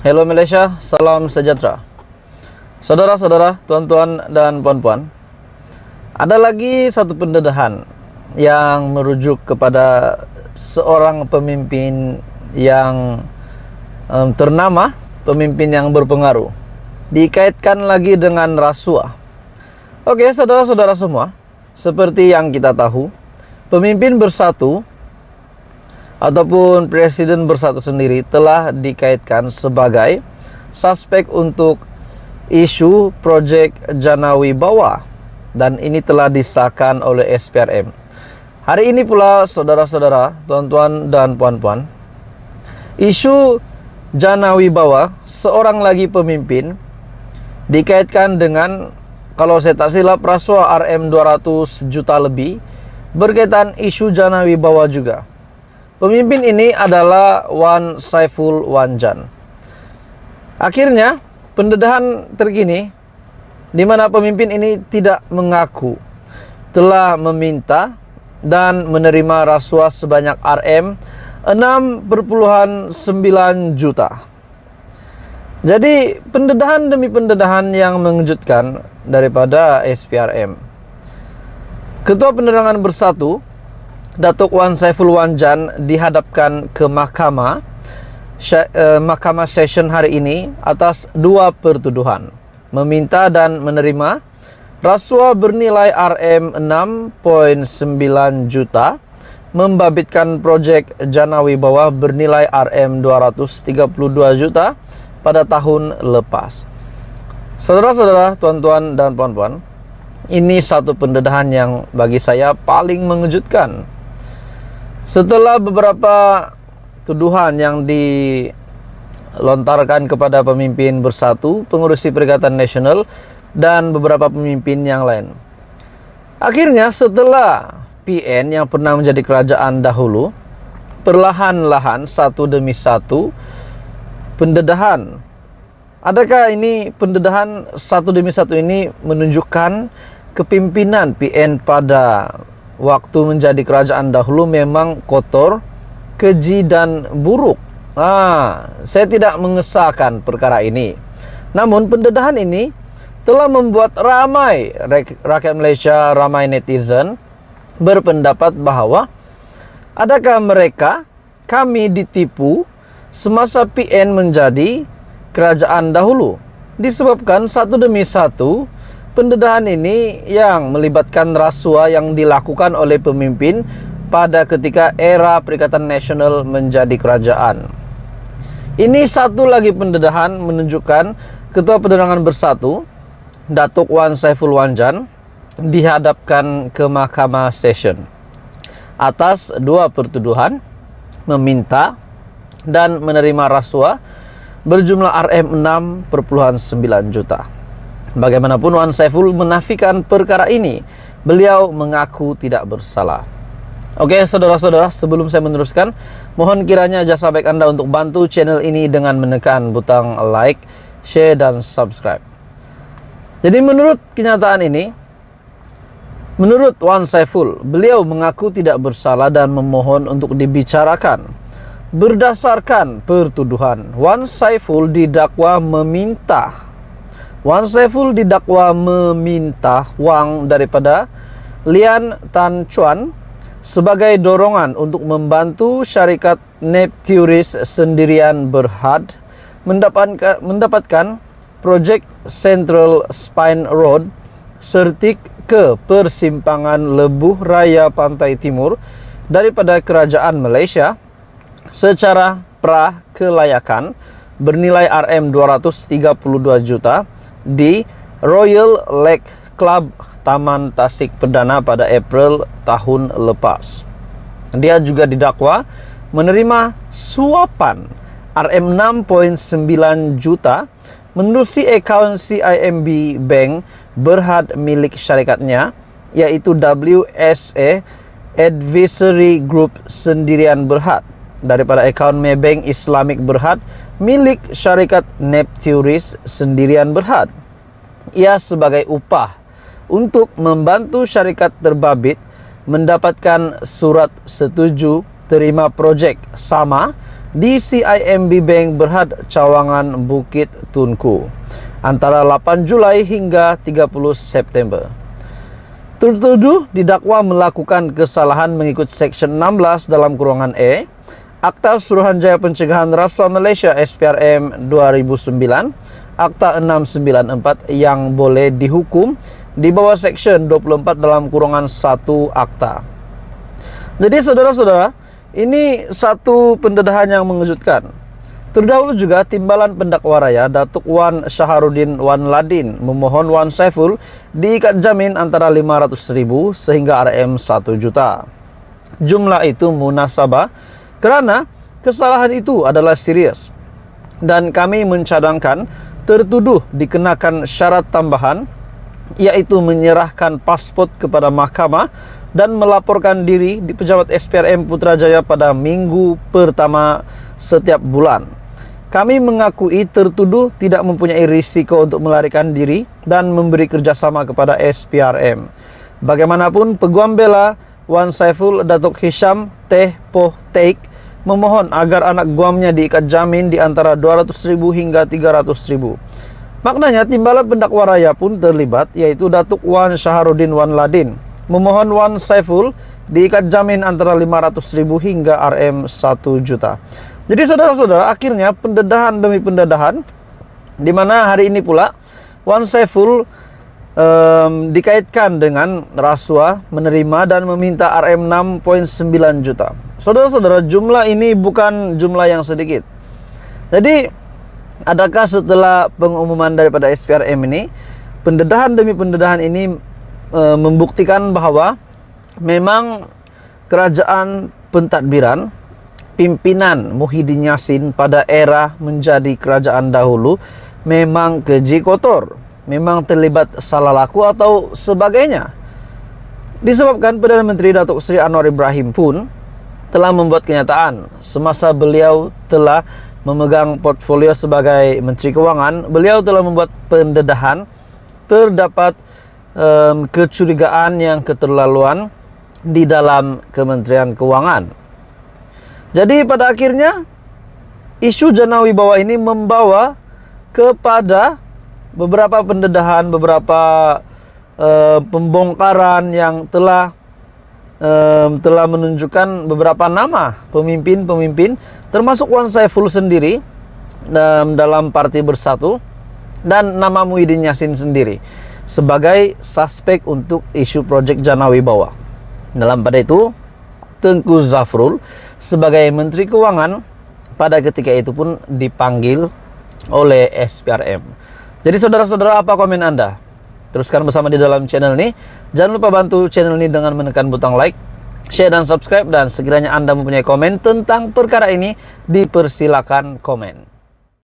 Hello Malaysia, salam sejahtera. Saudara-saudara, tuan-tuan dan puan-puan, ada lagi satu pendedahan yang merujuk kepada seorang pemimpin yang ternama, pemimpin yang berpengaruh, dikaitkan lagi dengan rasuah. Oke, saudara-saudara semua, seperti yang kita tahu, pemimpin bersatu ataupun presiden bersatu sendiri telah dikaitkan sebagai suspek untuk isu proyek Jana Wibawa, dan ini telah disahkan oleh SPRM. Hari ini pula, saudara-saudara, tuan-tuan dan puan-puan, isu Jana Wibawa, seorang lagi pemimpin, dikaitkan dengan, kalau saya tak silap, rasuah RM 200 juta lebih berkaitan isu Jana Wibawa juga. Pemimpin ini adalah Wan Saiful Wanjan. Akhirnya, pendedahan terkini di mana pemimpin ini tidak mengaku telah meminta dan menerima rasuah sebanyak RM 6,9 juta. Jadi, pendedahan demi pendedahan yang mengejutkan daripada SPRM. Ketua Penerangan Bersatu Datuk Wan Saiful Wanjan dihadapkan ke mahkamah session hari ini atas dua pertuduhan: meminta dan menerima rasuah bernilai RM 6,9 juta, membabitkan projek Jana Wibawa bernilai RM 232 juta pada tahun lepas. Saudara-saudara, tuan-tuan dan puan-puan, ini satu pendedahan yang bagi saya paling mengejutkan. Setelah beberapa tuduhan yang dilontarkan kepada pemimpin bersatu, pengurusi Perikatan Nasional, dan beberapa pemimpin yang lain, akhirnya setelah PN yang pernah menjadi kerajaan dahulu, perlahan-lahan satu demi satu pendedahan. Adakah ini pendedahan satu demi satu ini menunjukkan kepimpinan PN pada waktu menjadi kerajaan dahulu memang kotor, keji dan buruk? Saya tidak mengesahkan perkara ini. Namun pendedahan ini telah membuat ramai rakyat Malaysia, ramai netizen berpendapat bahwa adakah kami ditipu semasa PN menjadi kerajaan dahulu, disebabkan satu demi satu pendedahan ini yang melibatkan rasuah yang dilakukan oleh pemimpin pada ketika era Perikatan Nasional menjadi kerajaan. Ini satu lagi pendedahan menunjukkan Ketua Penerangan Bersatu Datuk Wan Saiful Wanjan dihadapkan ke mahkamah session atas dua pertuduhan: meminta dan menerima rasuah berjumlah RM 6,9 juta. Bagaimanapun, Wan Saiful menafikan perkara ini. Beliau mengaku tidak bersalah. Oke, saudara-saudara, sebelum saya meneruskan, mohon kiranya jasa baik Anda untuk bantu channel ini dengan menekan butang like, share, dan subscribe. Jadi menurut kenyataan ini, menurut Wan Saiful, beliau mengaku tidak bersalah dan memohon untuk dibicarakan. Berdasarkan pertuduhan, Wan Saiful didakwa meminta wang daripada Lian Tan Chuan sebagai dorongan untuk membantu syarikat Nepturis Sendirian Berhad mendapatkan projek Central Spine Road Sertik ke persimpangan Lebuh Raya Pantai Timur daripada Kerajaan Malaysia secara prakelayakan bernilai RM 232 juta di Royal Lake Club Taman Tasik Perdana pada April tahun lepas. Dia juga didakwa menerima suapan RM 6,9 juta menerusi akaun CIMB Bank Berhad milik syarikatnya, yaitu WSA Advisory Group Sendirian Berhad, daripada akaun Maybank Islamic Berhad milik syarikat Nepturis Sendirian Berhad. Ia sebagai upah untuk membantu syarikat terbabit mendapatkan surat setuju terima projek sama di CIMB Bank Berhad Cawangan Bukit Tunku antara 8 Julai hingga 30 September. Tertuduh didakwa melakukan kesalahan mengikut Section 16 dalam kurungan E Akta Suruhanjaya Pencegahan Rasuah Malaysia SPRM 2009 Akta 694 yang boleh dihukum di bawah Section 24 dalam kurungan 1 Akta. Jadi saudara-saudara, ini satu pendedahan yang mengejutkan. Terdahulu juga Timbalan Pendakwa Raya Datuk Wan Syaharudin Wan Ladin memohon Wan Saiful diikat jamin antara 500,000 sehingga RM 1 juta. Jumlah itu munasabah kerana kesalahan itu adalah serius dan kami mencadangkan tertuduh dikenakan syarat tambahan iaitu menyerahkan pasport kepada mahkamah dan melaporkan diri di Pejabat SPRM Putrajaya pada minggu pertama setiap bulan. Kami mengakui tertuduh tidak mempunyai risiko untuk melarikan diri dan memberi kerjasama kepada SPRM. Bagaimanapun, Peguam Bela Wan Saiful Datuk Hisham Teh Poh Teik memohon agar anak guamnya diikat jamin di antara 200,000 hingga 300,000. Maknanya Timbalan Pendakwa Raya pun terlibat, yaitu Datuk Wan Syaharudin Wan Ladin memohon Wan Saiful diikat jamin antara 500,000 hingga RM 1 juta. Jadi saudara-saudara, akhirnya pendedahan demi pendedahan, di mana hari ini pula Wan Saiful dikaitkan dengan rasuah, menerima dan meminta RM 6.9 juta. Saudara-saudara, jumlah ini bukan jumlah yang sedikit. Jadi, adakah setelah pengumuman daripada SPRM ini, pendedahan demi pendedahan ini membuktikan bahwa memang kerajaan pentadbiran pimpinan Muhyiddin Yassin pada era menjadi kerajaan dahulu memang keji kotor, memang terlibat salah laku atau sebagainya. Disebabkan Perdana Menteri Datuk Seri Anwar Ibrahim pun telah membuat kenyataan semasa beliau telah memegang portfolio sebagai Menteri Kewangan, beliau telah membuat pendedahan terdapat kecurigaan yang keterlaluan di dalam Kementerian Kewangan. Jadi pada akhirnya isu Jana Wibawa ini membawa kepada beberapa pendedahan, beberapa pembongkaran yang telah menunjukkan beberapa nama pemimpin-pemimpin termasuk Wan Saiful sendiri dalam Parti Bersatu dan nama Muhyiddin Yassin sendiri sebagai suspek untuk isu projek Jana Wibawa. Dalam pada itu Tengku Zafrul sebagai Menteri Keuangan pada ketika itu pun dipanggil oleh SPRM. Jadi saudara-saudara, apa komen Anda? Teruskan bersama di dalam channel ini. Jangan lupa bantu channel ini dengan menekan butang like, share dan subscribe, dan sekiranya Anda mempunyai komen tentang perkara ini, dipersilakan komen.